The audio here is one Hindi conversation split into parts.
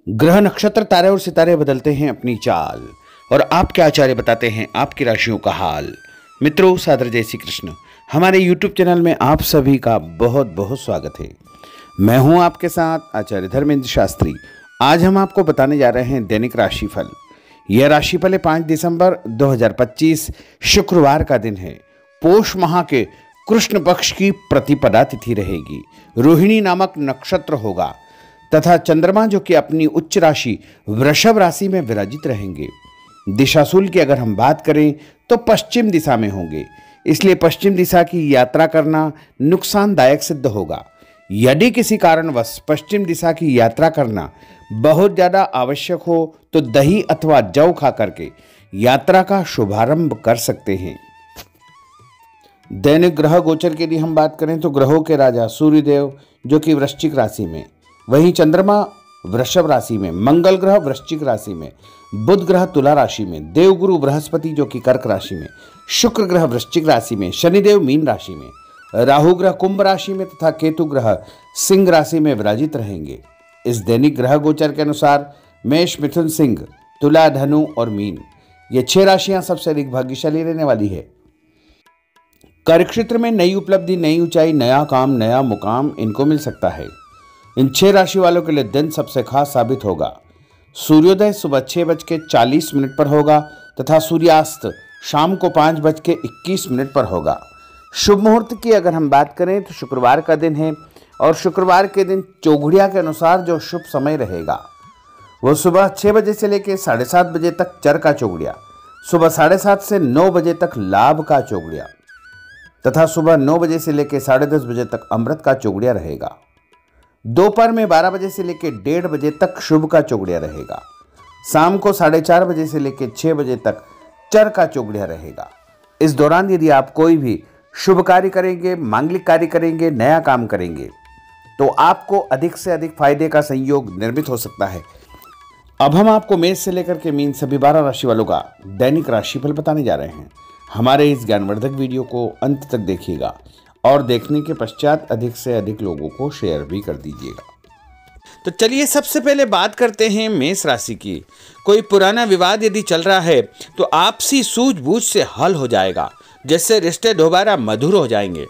ग्रह नक्षत्र तारे और सितारे बदलते हैं अपनी चाल और आपके आचार्य बताते हैं आपकी राशियों का हाल। मित्रों, सादर जय श्री कृष्ण। हमारे YouTube चैनल में आप सभी का बहुत बहुत स्वागत है। मैं हूं आपके साथ आचार्य धर्मेंद्र शास्त्री। आज हम आपको बताने जा रहे हैं दैनिक राशिफल। यह राशिफल 5 दिसंबर 2025 शुक्रवार का दिन है। पोष माह के कृष्ण पक्ष की प्रतिपदा तिथि रहेगी। रोहिणी नामक नक्षत्र होगा तथा चंद्रमा जो कि अपनी उच्च राशि वृषभ राशि में विराजित रहेंगे। दिशाशूल की अगर हम बात करें तो पश्चिम दिशा में होंगे, इसलिए पश्चिम दिशा की यात्रा करना नुकसानदायक सिद्ध होगा। यदि किसी कारणवश पश्चिम दिशा की यात्रा करना बहुत ज़्यादा आवश्यक हो तो दही अथवा जौ खा करके यात्रा का शुभारंभ कर सकते हैं। दैनिक ग्रह गोचर के लिए हम बात करें तो ग्रहों के राजा सूर्यदेव जो कि वृश्चिक राशि में, वहीं चंद्रमा वृषभ राशि में, मंगल ग्रह वृश्चिक राशि में, बुध ग्रह तुला राशि में, देवगुरु बृहस्पति जो कि कर्क राशि में, शुक्र ग्रह वृश्चिक राशि में, शनिदेव मीन राशि में, राहु ग्रह कुंभ राशि में तथा केतु ग्रह सिंह राशि में विराजित रहेंगे। इस दैनिक ग्रह गोचर के अनुसार मेष, मिथुन, सिंह, तुला, धनु और मीन, ये 6 राशियां सबसे अधिक भाग्यशाली रहने वाली है। कार्यक्षेत्र में नई उपलब्धि, नई ऊंचाई, नया काम, नया मुकाम इनको मिल सकता है। इन 6 राशि वालों के लिए दिन सबसे खास साबित होगा। सूर्योदय सुबह 6:40 पर होगा तथा सूर्यास्त शाम को 5:21 पर होगा। शुभ मुहूर्त की अगर हम बात करें तो शुक्रवार का दिन है और शुक्रवार के दिन चौघड़िया के अनुसार जो शुभ समय रहेगा वो सुबह 6 बजे से लेकर 7:30 बजे तक चर का चौघड़िया, सुबह 7:30 से 9 बजे तक लाभ का चौघड़िया तथा सुबह 9 बजे से लेकर 10:30 बजे तक अमृत का चौघड़िया रहेगा। दोपहर में 12 बजे से लेकर 1:30 बजे तक शुभ का चौघड़िया रहेगा। शाम को 4:30 बजे से लेकर 6 बजे तक चर का चौघड़िया रहेगा। इस दौरान यदि आप कोई भी शुभ कार्य करेंगे, मांगलिक कार्य करेंगे, नया काम करेंगे तो आपको अधिक से अधिक फायदे का संयोग निर्मित हो सकता है। अब हम आपको मेष से लेकर के मीन सभी 12 राशि वालों का दैनिक राशिफल बताने जा रहे हैं। हमारे इस ज्ञानवर्धक वीडियो को अंत तक देखिएगा और देखने के पश्चात अधिक से अधिक लोगों को शेयर भी कर दीजिएगा। तो चलिए सबसे पहले बात करते हैं मेष राशि की। कोई पुराना विवाद यदि चल रहा है तो आपसी सूझबूझ से हल हो जाएगा, जिससे रिश्ते दोबारा मधुर हो जाएंगे।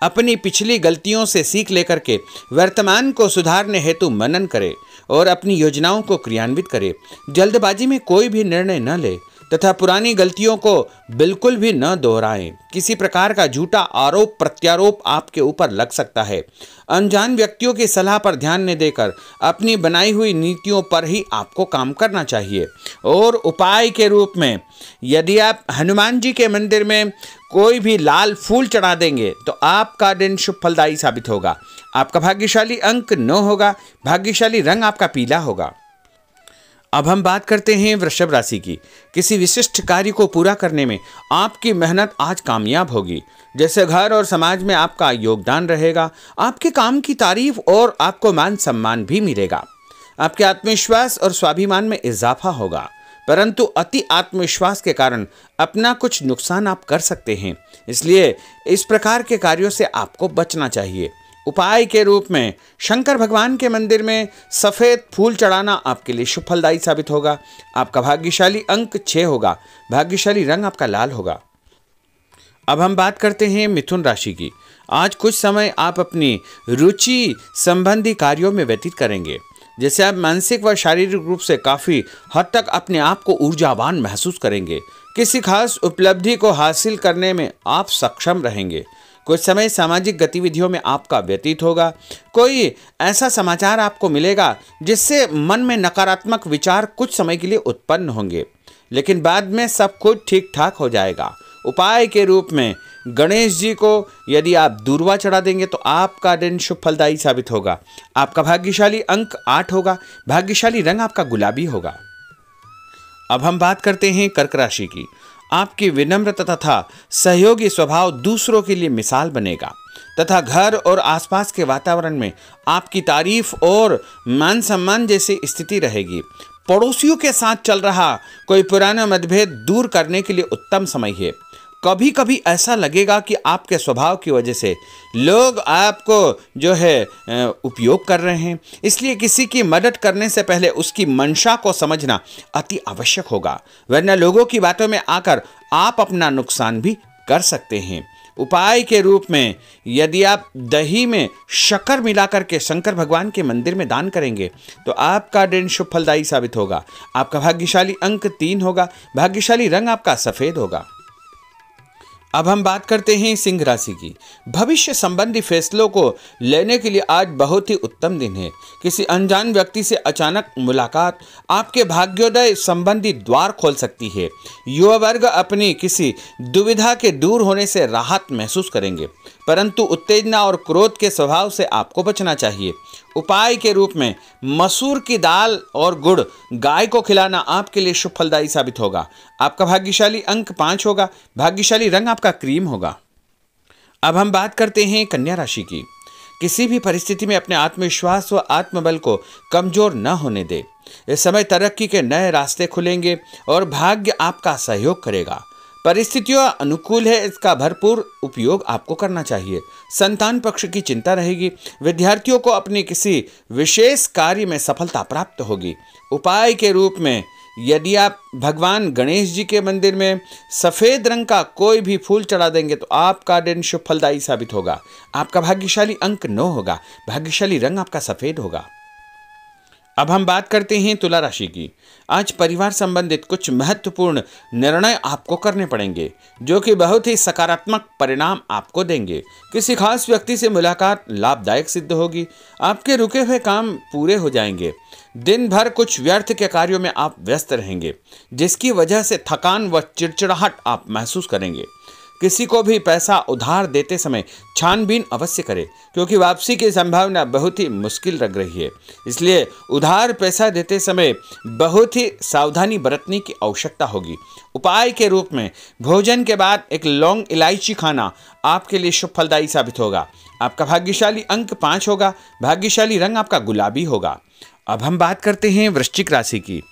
अपनी पिछली गलतियों से सीख लेकर के वर्तमान को सुधारने हेतु मनन करें और अपनी योजनाओं को क्रियान्वित करें। जल्दबाजी में कोई भी निर्णय न ले तथा पुरानी गलतियों को बिल्कुल भी न दोहराएं। किसी प्रकार का झूठा आरोप प्रत्यारोप आपके ऊपर लग सकता है। अनजान व्यक्तियों की सलाह पर ध्यान न देकर अपनी बनाई हुई नीतियों पर ही आपको काम करना चाहिए। और उपाय के रूप में यदि आप हनुमान जी के मंदिर में कोई भी लाल फूल चढ़ा देंगे तो आपका दिन शुभ फलदायी साबित होगा। आपका भाग्यशाली अंक 9 होगा। भाग्यशाली रंग आपका पीला होगा। अब हम बात करते हैं वृषभ राशि की। किसी विशिष्ट कार्य को पूरा करने में आपकी मेहनत आज कामयाब होगी। जैसे घर और समाज में आपका योगदान रहेगा, आपके काम की तारीफ और आपको मान सम्मान भी मिलेगा। आपके आत्मविश्वास और स्वाभिमान में इजाफा होगा, परंतु अति आत्मविश्वास के कारण अपना कुछ नुकसान आप कर सकते हैं, इसलिए इस प्रकार के कार्यों से आपको बचना चाहिए। उपाय के रूप में शंकर भगवान के मंदिर में सफ़ेद फूल चढ़ाना आपके लिए शुभ फलदायी साबित होगा। आपका भाग्यशाली अंक 6 होगा। भाग्यशाली रंग आपका लाल होगा। अब हम बात करते हैं मिथुन राशि की। आज कुछ समय आप अपनी रुचि संबंधी कार्यों में व्यतीत करेंगे, जैसे आप मानसिक व शारीरिक रूप से काफ़ी हद तक अपने आप को ऊर्जावान महसूस करेंगे। किसी खास उपलब्धि को हासिल करने में आप सक्षम रहेंगे। कुछ समय सामाजिक गतिविधियों में आपका व्यतीत होगा। कोई ऐसा समाचार आपको मिलेगा जिससे मन में नकारात्मक विचार कुछ समय के लिए उत्पन्न होंगे, लेकिन बाद में सब कुछ ठीक ठाक हो जाएगा। उपाय के रूप में गणेश जी को यदि आप दूर्वा चढ़ा देंगे तो आपका दिन शुभ फलदायी साबित होगा। आपका भाग्यशाली अंक 8 होगा। भाग्यशाली रंग आपका गुलाबी होगा। अब हम बात करते हैं कर्क राशि की। आपकी विनम्रता तथा सहयोगी स्वभाव दूसरों के लिए मिसाल बनेगा तथा घर और आसपास के वातावरण में आपकी तारीफ और मान सम्मान जैसी स्थिति रहेगी। पड़ोसियों के साथ चल रहा कोई पुराना मतभेद दूर करने के लिए उत्तम समय है। कभी कभी ऐसा लगेगा कि आपके स्वभाव की वजह से लोग आपको जो है उपयोग कर रहे हैं, इसलिए किसी की मदद करने से पहले उसकी मंशा को समझना अति आवश्यक होगा, वरना लोगों की बातों में आकर आप अपना नुकसान भी कर सकते हैं। उपाय के रूप में यदि आप दही में शक्कर मिलाकर के शंकर भगवान के मंदिर में दान करेंगे तो आपका दिन शुभ फलदायी साबित होगा। आपका भाग्यशाली अंक 3 होगा। भाग्यशाली रंग आपका सफेद होगा। अब हम बात करते हैं सिंह राशि की। भविष्य संबंधी फैसलों को लेने के लिए आज बहुत ही उत्तम दिन है। किसी अनजान व्यक्ति से अचानक मुलाकात आपके भाग्योदय संबंधी द्वार खोल सकती है। युवा वर्ग अपनी किसी दुविधा के दूर होने से राहत महसूस करेंगे, परंतु उत्तेजना और क्रोध के स्वभाव से आपको बचना चाहिए। उपाय के रूप में मसूर की दाल और गुड़ गाय को खिलाना आपके लिए शुभ फलदायी साबित होगा। आपका भाग्यशाली अंक 5 होगा। भाग्यशाली रंग आपका क्रीम होगा। अब हम बात करते हैं कन्या राशि की। किसी भी परिस्थिति में अपने आत्मविश्वास व आत्मबल को कमजोर न होने दे। इस समय तरक्की के नए रास्ते खुलेंगे और भाग्य आपका सहयोग करेगा। परिस्थितियां अनुकूल है, इसका भरपूर उपयोग आपको करना चाहिए। संतान पक्ष की चिंता रहेगी। विद्यार्थियों को अपनी किसी विशेष कार्य में सफलता प्राप्त होगी। उपाय के रूप में यदि आप भगवान गणेश जी के मंदिर में सफेद रंग का कोई भी फूल चढ़ा देंगे तो आपका दिन शुभ फलदायी साबित होगा। आपका भाग्यशाली अंक 9 होगा। भाग्यशाली रंग आपका सफेद होगा। अब हम बात करते हैं तुला राशि की। आज परिवार संबंधित कुछ महत्वपूर्ण निर्णय आपको करने पड़ेंगे जो कि बहुत ही सकारात्मक परिणाम आपको देंगे। किसी खास व्यक्ति से मुलाकात लाभदायक सिद्ध होगी। आपके रुके हुए काम पूरे हो जाएंगे। दिन भर कुछ व्यर्थ के कार्यों में आप व्यस्त रहेंगे, जिसकी वजह से थकान व चिड़चिड़ाहट आप महसूस करेंगे। किसी को भी पैसा उधार देते समय छानबीन अवश्य करें, क्योंकि वापसी की संभावना बहुत ही मुश्किल लग रही है। इसलिए उधार पैसा देते समय बहुत ही सावधानी बरतने की आवश्यकता होगी। उपाय के रूप में भोजन के बाद एक लौंग इलायची खाना आपके लिए शुभ फलदायी साबित होगा। आपका भाग्यशाली अंक 5 होगा। भाग्यशाली रंग आपका गुलाबी होगा। अब हम बात करते हैं वृश्चिक राशि की।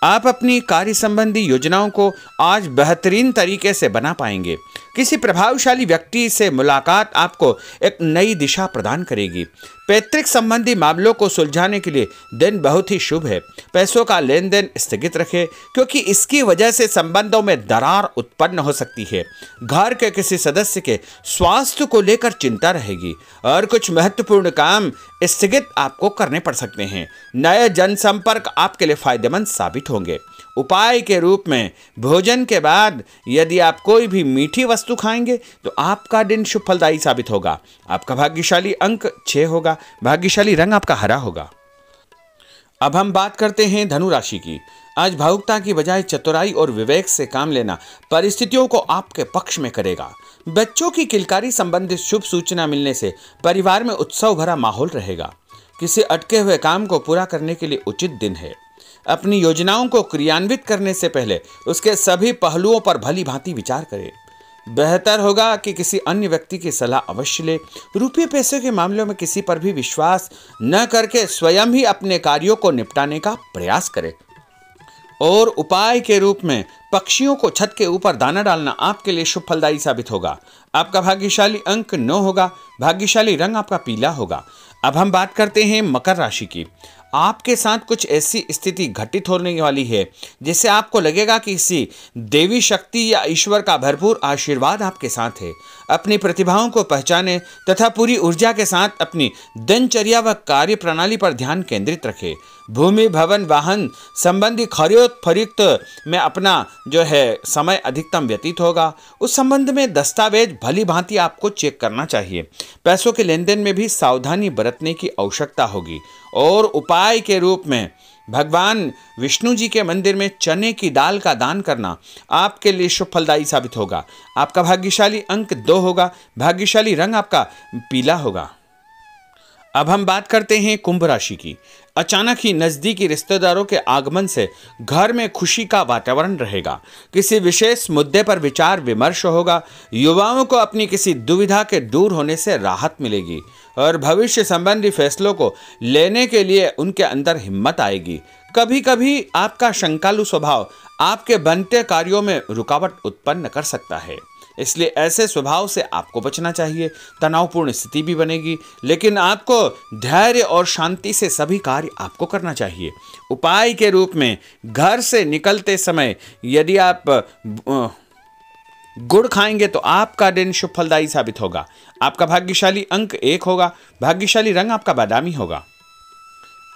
आप अपनी कार्य संबंधी योजनाओं को आज बेहतरीन तरीके से बना पाएंगे। किसी प्रभावशाली व्यक्ति से मुलाकात आपको एक नई दिशा प्रदान करेगी। पैतृक संबंधी मामलों को सुलझाने के लिए दिन बहुत ही शुभ है। पैसों का लेन देन स्थगित रखें, क्योंकि इसकी वजह से संबंधों में दरार उत्पन्न हो सकती है। घर के किसी सदस्य के स्वास्थ्य को लेकर चिंता रहेगी और कुछ महत्वपूर्ण काम स्थगित आपको करने पड़ सकते हैं। नए जनसंपर्क आपके लिए फायदेमंद साबित होंगे। उपाय के रूप में भोजन के बाद यदि आप कोई भी मीठी वस्तु खाएंगे तो आपका दिन शुभ फलदायी साबित होगा। आपका भाग्यशाली अंक 6 होगा। भाग्यशाली रंग आपका हरा होगा। अब हम बात करते हैं धनु राशि की। आज भावुकता की बजाय चतुराई और विवेक से काम लेना परिस्थितियों को आपके पक्ष में करेगा। बच्चों की किलकारी संबंधित शुभ सूचना मिलने से परिवार में उत्सव भरा माहौल रहेगा। किसी अटके हुए काम को पूरा करने के लिए उचित दिन है। अपनी योजनाओं को क्रियान्वित करने से पहले उसके सभी पहलुओं पर भली भांति विचार करें। बेहतर होगा कि किसी अन्य व्यक्ति की सलाह अवश्य ले। रुपये पैसे के मामलों में किसी पर भी विश्वास न करके स्वयं ही अपने कार्यों को निपटाने का प्रयास करें। और उपाय के रूप में पक्षियों को छत के ऊपर दाना डालना आपके लिए शुभ फलदायी साबित होगा। आपका भाग्यशाली अंक 9 होगा। भाग्यशाली रंग आपका पीला होगा। अब हम बात करते हैं मकर राशि की। आपके साथ कुछ ऐसी स्थिति घटित होने वाली है जिससे आपको लगेगा कि किसी देवी शक्ति या ईश्वर का भरपूर आशीर्वाद आपके साथ है। अपनी प्रतिभाओं को पहचानें तथा पूरी ऊर्जा के साथ अपनी दिनचर्या व कार्य प्रणाली पर ध्यान केंद्रित रखें। भूमि भवन वाहन संबंधी खरीद फरोख्त में अपना जो है समय अधिकतम व्यतीत होगा। उस संबंध में दस्तावेज भली भांति आपको चेक करना चाहिए। पैसों के लेन देन में भी सावधानी बरतने की आवश्यकता होगी। और उपाय के रूप में भगवान विष्णु जी के मंदिर में चने की दाल का दान करना आपके लिए शुभ फलदायी साबित होगा। आपका भाग्यशाली अंक 2 होगा। भाग्यशाली रंग आपका पीला होगा। अब हम बात करते हैं कुंभ राशि की। अचानक ही नजदीकी रिश्तेदारों के आगमन से घर में खुशी का वातावरण रहेगा। किसी विशेष मुद्दे पर विचार विमर्श होगा। युवाओं को अपनी किसी दुविधा के दूर होने से राहत मिलेगी और भविष्य संबंधी फैसलों को लेने के लिए उनके अंदर हिम्मत आएगी। कभी कभी आपका शंकालु स्वभाव आपके बनते कार्यों में रुकावट उत्पन्न कर सकता है। इसलिए ऐसे स्वभाव से आपको बचना चाहिए। तनावपूर्ण स्थिति भी बनेगी, लेकिन आपको धैर्य और शांति से सभी कार्य आपको करना चाहिए। उपाय के रूप में घर से निकलते समय यदि आप गुड़ खाएंगे तो आपका दिन शुभ फलदायी साबित होगा। आपका भाग्यशाली अंक 1 होगा। भाग्यशाली रंग आपका बादामी होगा।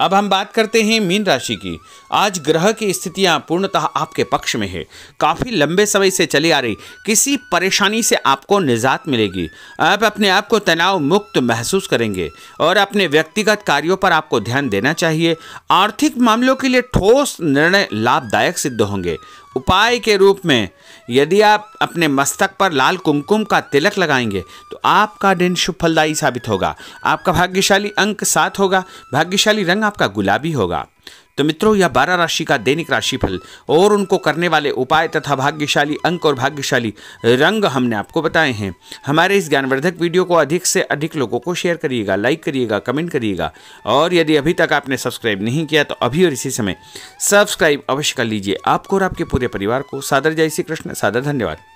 अब हम बात करते हैं मीन राशि की। आज ग्रह की स्थितियां पूर्णतः आपके पक्ष में है। काफी लंबे समय से चली आ रही किसी परेशानी से आपको निजात मिलेगी। आप अपने आप को तनाव मुक्त महसूस करेंगे और अपने व्यक्तिगत कार्यों पर आपको ध्यान देना चाहिए। आर्थिक मामलों के लिए ठोस निर्णय लाभदायक सिद्ध होंगे। उपाय के रूप में यदि आप अपने मस्तक पर लाल कुमकुम का तिलक लगाएंगे तो आपका दिन शुभ फलदायी साबित होगा। आपका भाग्यशाली अंक 7 होगा। भाग्यशाली रंग आपका गुलाबी होगा। तो मित्रों, यह 12 राशि का दैनिक राशिफल और उनको करने वाले उपाय तथा भाग्यशाली अंक और भाग्यशाली रंग हमने आपको बताए हैं। हमारे इस ज्ञानवर्धक वीडियो को अधिक से अधिक लोगों को शेयर करिएगा, लाइक करिएगा, कमेंट करिएगा और यदि अभी तक आपने सब्सक्राइब नहीं किया तो अभी और इसी समय सब्सक्राइब अवश्य कर लीजिए। आपको और आपके पूरे परिवार को सादर जय श्री कृष्ण, सादर धन्यवाद।